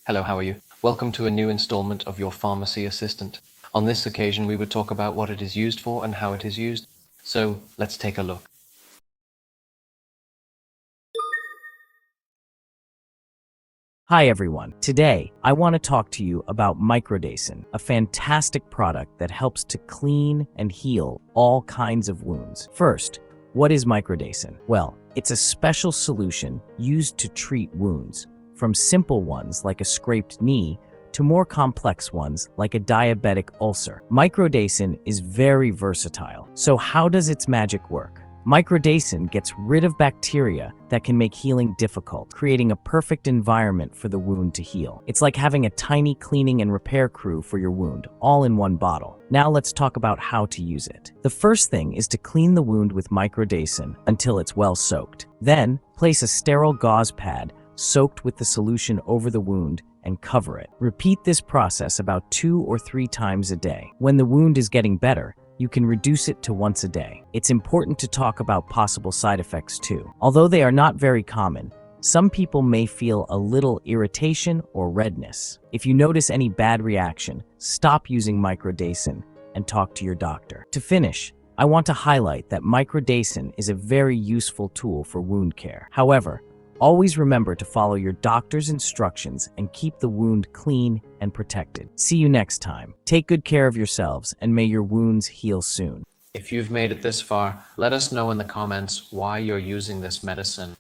Hello, how are you? Welcome to a new installment of your Pharmacy Assistant. On this occasion, we would talk about what it is used for and how it is used. So let's take a look. Hi everyone. Today, I want to talk to you about Microdacyn, a fantastic product that helps to clean and heal all kinds of wounds. First, what is Microdacyn? Well, it's a special solution used to treat wounds, from simple ones like a scraped knee to more complex ones like a diabetic ulcer. Microdacyn is very versatile. So how does its magic work? Microdacyn gets rid of bacteria that can make healing difficult, creating a perfect environment for the wound to heal. It's like having a tiny cleaning and repair crew for your wound, all in one bottle. Now let's talk about how to use it. The first thing is to clean the wound with Microdacyn until it's well soaked. Then, place a sterile gauze pad soaked with the solution over the wound and cover it. Repeat this process about 2 or 3 times a day. When the wound is getting better, you can reduce it to once a day. It's important to talk about possible side effects too. Although they are not very common, some people may feel a little irritation or redness. If you notice any bad reaction, stop using Microdacyn and talk to your doctor. To finish, I want to highlight that Microdacyn is a very useful tool for wound care. However, always remember to follow your doctor's instructions and keep the wound clean and protected. See you next time. Take good care of yourselves and may your wounds heal soon. If you've made it this far, let us know in the comments why you're using this medicine.